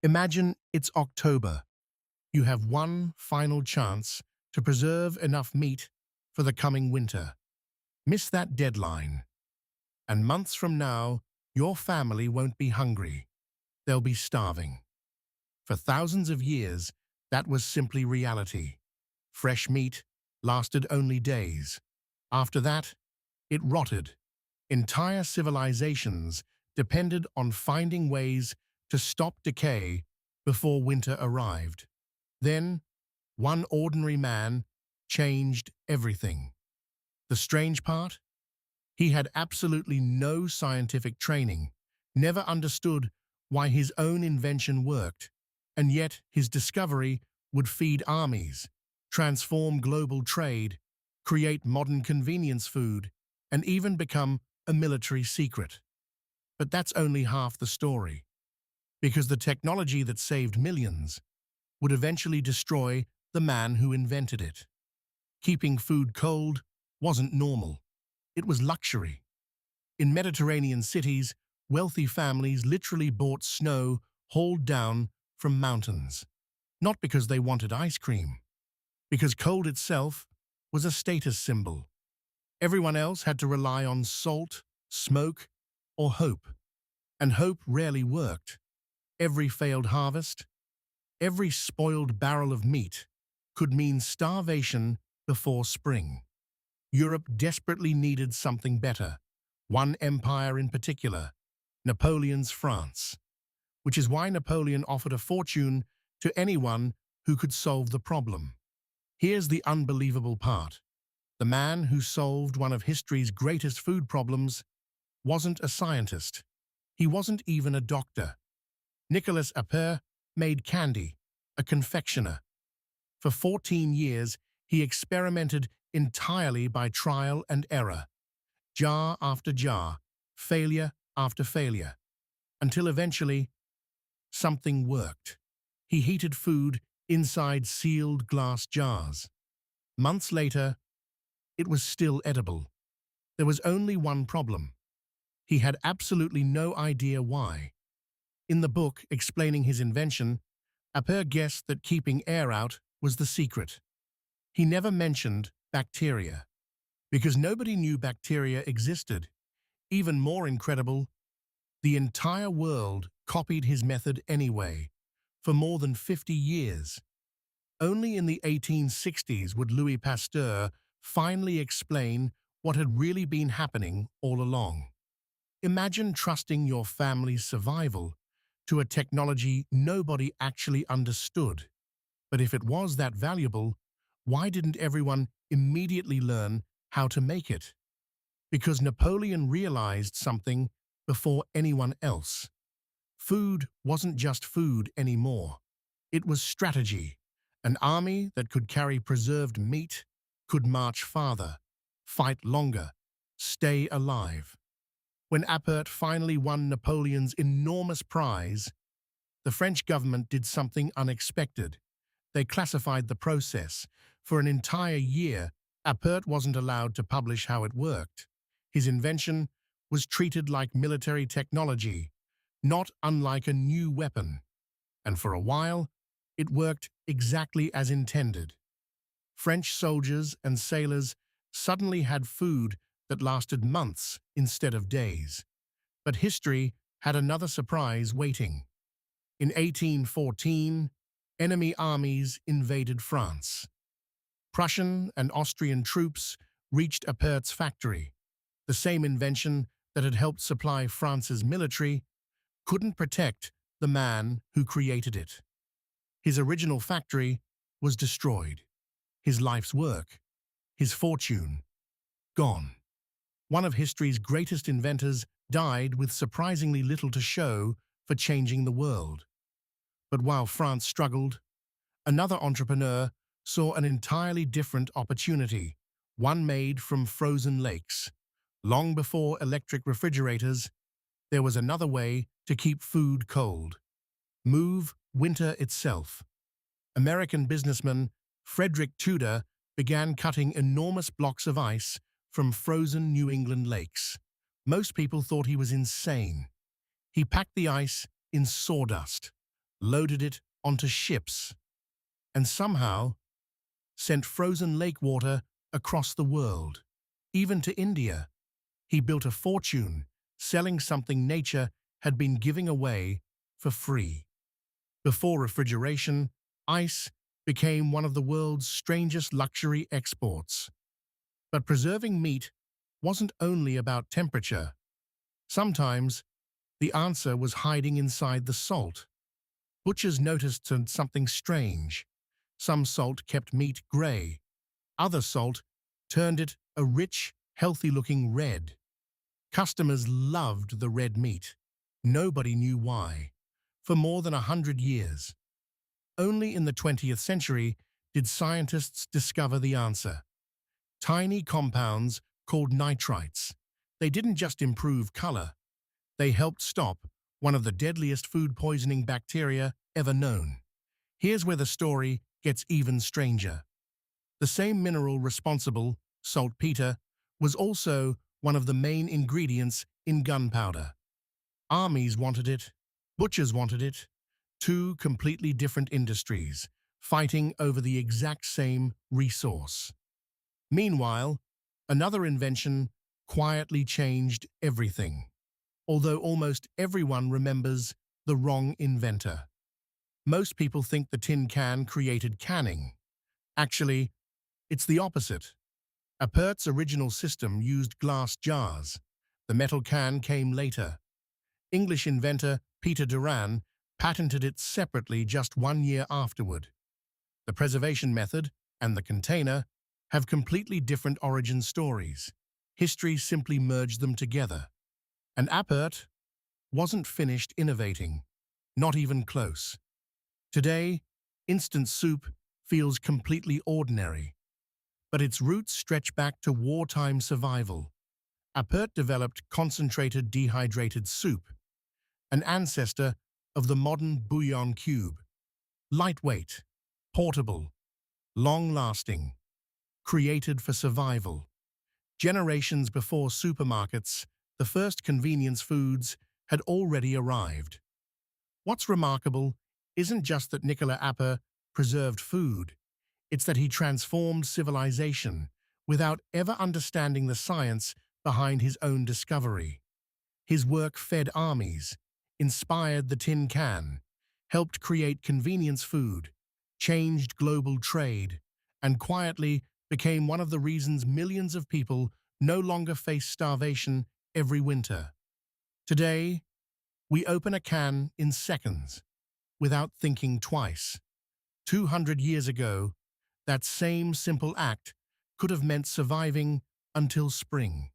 Imagine it's October. You have one final chance to preserve enough meat for the coming winter. Miss that deadline, and months from now, your family won't be hungry. They'll be starving. For thousands of years, that was simply reality. Fresh meat lasted only days. After that, it rotted. Entire civilizations depended on finding ways to stop decay before winter arrived. Then, one ordinary man changed everything. The strange part? He had absolutely no scientific training, never understood why his own invention worked, and yet his discovery would feed armies, transform global trade, create modern convenience food, and even become a military secret. But that's only half the story, because the technology that saved millions would eventually destroy the man who invented it. Keeping food cold wasn't normal. It was luxury. In Mediterranean cities, wealthy families literally bought snow hauled down from mountains, not because they wanted ice cream, because cold itself was a status symbol. Everyone else had to rely on salt, smoke, or hope, and hope rarely worked. Every failed harvest, every spoiled barrel of meat could mean starvation before spring. Europe desperately needed something better, one empire in particular, Napoleon's France, which is why Napoleon offered a fortune to anyone who could solve the problem. Here's the unbelievable part. The man who solved one of history's greatest food problems wasn't a scientist. He wasn't even a doctor. Nicolas Appert made candy, a confectioner. For 14 years, he experimented entirely by trial and error, jar after jar, failure after failure, until eventually something worked. He heated food inside sealed glass jars. Months later, it was still edible. There was only one problem. He had absolutely no idea why. In the book explaining his invention, Appert guessed that keeping air out was the secret. He never mentioned bacteria, because nobody knew bacteria existed. Even more incredible, the entire world copied his method anyway, for more than 50 years. Only in the 1860s would Louis Pasteur finally explain what had really been happening all along. Imagine trusting your family's survival to a technology nobody actually understood. But if it was that valuable, why didn't everyone immediately learn how to make it? Because Napoleon realized something before anyone else. Food wasn't just food anymore. It was strategy. An army that could carry preserved meat could march farther, fight longer, stay alive. When Appert finally won Napoleon's enormous prize, the French government did something unexpected. They classified the process. For an entire year, Appert wasn't allowed to publish how it worked. His invention was treated like military technology, not unlike a new weapon. And for a while, it worked exactly as intended. French soldiers and sailors suddenly had food that lasted months instead of days. But history had another surprise waiting. In 1814, enemy armies invaded France. Prussian and Austrian troops reached Appert's factory. The same invention that had helped supply France's military couldn't protect the man who created it. His original factory was destroyed. His life's work, his fortune, gone. One of history's greatest inventors died with surprisingly little to show for changing the world. But while France struggled, another entrepreneur saw an entirely different opportunity, one made from frozen lakes. Long before electric refrigerators, there was another way to keep food cold. Move winter itself. American businessman Frederick Tudor began cutting enormous blocks of ice from frozen New England lakes. Most people thought he was insane. He packed the ice in sawdust, loaded it onto ships, and somehow sent frozen lake water across the world, even to India. He built a fortune selling something nature had been giving away for free. Before refrigeration, ice became one of the world's strangest luxury exports. But preserving meat wasn't only about temperature. Sometimes the answer was hiding inside the salt. Butchers noticed something strange. Some salt kept meat grey. Other salt turned it a rich, healthy-looking red. Customers loved the red meat. Nobody knew why. For more than 100 years. Only in the 20th century did scientists discover the answer. Tiny compounds called nitrites. They didn't just improve color. They helped stop one of the deadliest food poisoning bacteria ever known. Here's where the story gets even stranger. The same mineral responsible, saltpeter, was also one of the main ingredients in gunpowder. Armies wanted it, butchers wanted it, two completely different industries, fighting over the exact same resource. Meanwhile, another invention quietly changed everything, although almost everyone remembers the wrong inventor. Most people think the tin can created canning. Actually, it's the opposite. Apert's original system used glass jars. The metal can came later. English inventor Peter Duran patented it separately just 1 year afterward. The preservation method and the container have completely different origin stories. History simply merged them together. And Apert wasn't finished innovating, not even close. Today, instant soup feels completely ordinary, but its roots stretch back to wartime survival. Apert developed concentrated dehydrated soup, an ancestor of the modern bouillon cube. Lightweight, portable, long-lasting, created for survival. Generations before supermarkets, the first convenience foods had already arrived. What's remarkable isn't just that Nicolas Appert preserved food, it's that he transformed civilization without ever understanding the science behind his own discovery. His work fed armies, inspired the tin can, helped create convenience food, changed global trade, and quietly became one of the reasons millions of people no longer face starvation every winter. Today, we open a can in seconds, without thinking twice. 200 years ago, that same simple act could have meant surviving until spring.